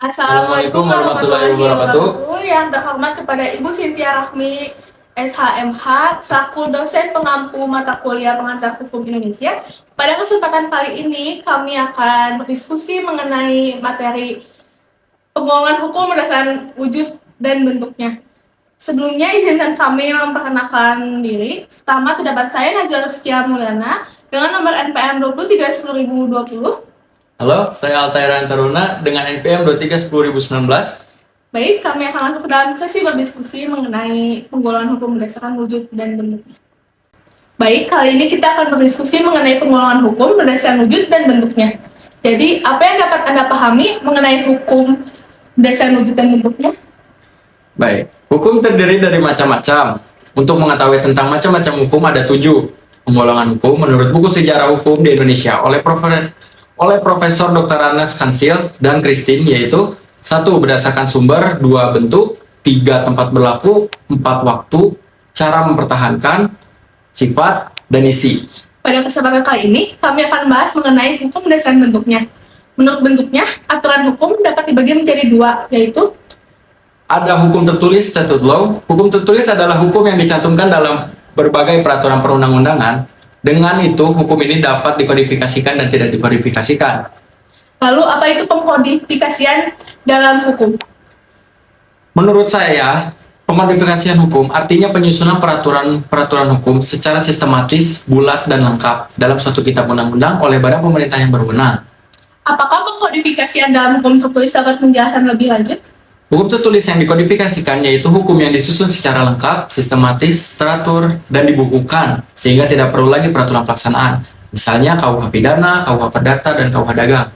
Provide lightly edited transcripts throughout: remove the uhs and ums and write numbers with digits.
Assalamualaikum warahmatullahi wabarakatuh. Yang terhormat kepada Ibu Cynthia Rahmi, SHMH, selaku dosen pengampu mata kuliah pengantar hukum Indonesia. Pada kesempatan kali ini, kami akan berdiskusi mengenai materi penggolongan hukum berdasarkan wujud dan bentuknya. Sebelumnya, izinkan kami memperkenalkan diri. Pertama, terdapat saya Najwa Rizkia Mulyana dengan nomor NPM 231020. Halo, saya Altairan Taruna dengan NPM 2310.019. Baik, kami akan masuk ke dalam sesi berdiskusi mengenai penggolongan hukum berdasarkan wujud dan bentuknya. Baik, kali ini kita akan berdiskusi mengenai penggolongan hukum berdasarkan wujud dan bentuknya. Jadi, apa yang dapat Anda pahami mengenai hukum berdasarkan wujud dan bentuknya? Baik, hukum terdiri dari macam-macam. Untuk mengetahui tentang macam-macam hukum ada 7 penggolongan hukum menurut buku sejarah hukum di Indonesia oleh Profesor Dr. Anas Kansil dan Christine, yaitu 1. Berdasarkan sumber, 2. Bentuk, 3. Tempat berlaku, 4. Waktu, cara mempertahankan, sifat, dan isi. Pada kesempatan kali ini, kami akan bahas mengenai hukum berdasarkan bentuknya. Menurut bentuknya, aturan hukum dapat dibagi menjadi 2, yaitu Ada hukum tertulis, statute law. Hukum tertulis adalah hukum yang dicantumkan dalam berbagai peraturan perundang-undangan. Dengan itu, hukum ini dapat dikodifikasikan dan tidak dikodifikasikan. lalu apa itu pengkodifikasian dalam hukum? Menurut saya, pengkodifikasian hukum artinya penyusunan peraturan hukum secara sistematis, bulat, dan lengkap dalam suatu kitab undang-undang oleh badan pemerintah yang berwenang. Apakah pengkodifikasian dalam hukum tertulis dapat menjelaskan lebih lanjut? Hukum tertulis yang dikodifikasikan yaitu hukum yang disusun secara lengkap, sistematis, teratur, dan dibukukan sehingga tidak perlu lagi peraturan pelaksanaan. Misalnya KUH Pidana, KUH Perdata, dan KUH Dagang.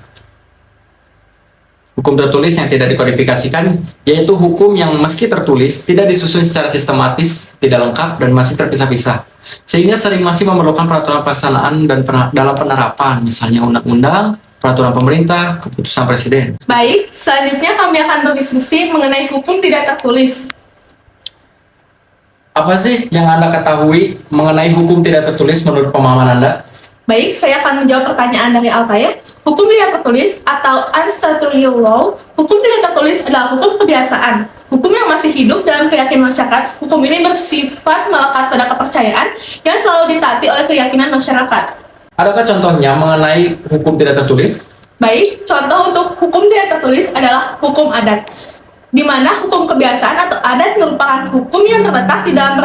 Hukum tertulis yang tidak dikodifikasikan yaitu hukum yang meski tertulis tidak disusun secara sistematis, tidak lengkap, dan masih terpisah-pisah. Sehingga sering masih memerlukan peraturan pelaksanaan dan dalam penerapan, misalnya undang-undang, peraturan pemerintah, keputusan presiden. Baik, selanjutnya kami akan berdiskusi mengenai hukum tidak tertulis. Apa sih yang Anda ketahui mengenai hukum tidak tertulis menurut pemahaman Anda? Baik, saya akan menjawab pertanyaan dari Altair. Hukum tidak tertulis atau unstatutory law, hukum tidak tertulis adalah hukum kebiasaan. Hukum yang masih hidup dalam keyakinan masyarakat. Hukum ini bersifat melekat pada kepercayaan yang selalu ditaati oleh keyakinan masyarakat. Adakah contohnya mengenai hukum tidak tertulis? Baik, contoh untuk hukum tidak tertulis adalah hukum adat, di mana hukum kebiasaan atau adat merupakan hukum yang terletak di dalam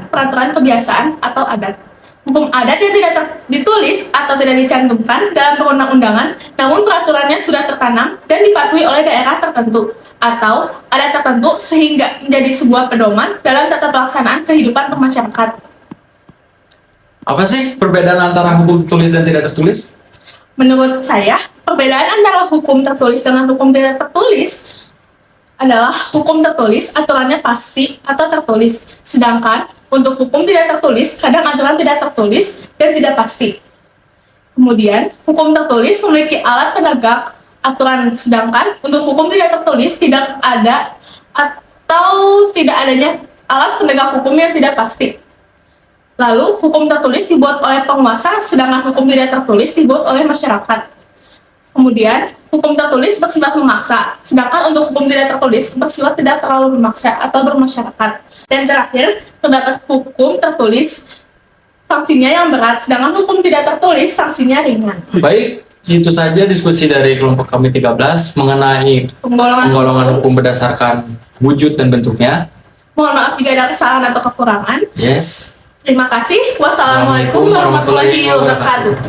peraturan kebiasaan atau adat. Hukum adat yang tidak ditulis atau tidak dicantumkan dalam perundang-undangan, namun peraturannya sudah tertanam dan dipatuhi oleh daerah tertentu atau adat tertentu sehingga menjadi sebuah pedoman dalam tata pelaksanaan kehidupan bermasyarakat. Apa sih perbedaan antara hukum tertulis dan tidak tertulis? Menurut saya, perbedaan antara hukum tertulis dengan hukum tidak tertulis adalah hukum tertulis aturannya pasti atau tertulis, sedangkan untuk hukum tidak tertulis kadang aturan tidak tertulis dan tidak pasti. Kemudian, hukum tertulis memiliki alat penegak aturan, sedangkan untuk hukum tidak tertulis tidak ada atau tidak adanya alat penegak hukum yang tidak pasti. Lalu, hukum tertulis dibuat oleh penguasa, sedangkan hukum tidak tertulis dibuat oleh masyarakat. Kemudian, hukum tertulis bersifat memaksa, sedangkan untuk hukum tidak tertulis bersifat tidak terlalu memaksa atau bermasyarakat. Dan terakhir, terdapat hukum tertulis sanksinya yang berat, sedangkan hukum tidak tertulis sanksinya ringan. Baik, itu saja diskusi dari kelompok kami 13 mengenai penggolongan hukum berdasarkan wujud dan bentuknya. Mohon maaf jika ada kesalahan atau kekurangan. Yes. Terima kasih. Wassalamualaikum warahmatullahi wabarakatuh.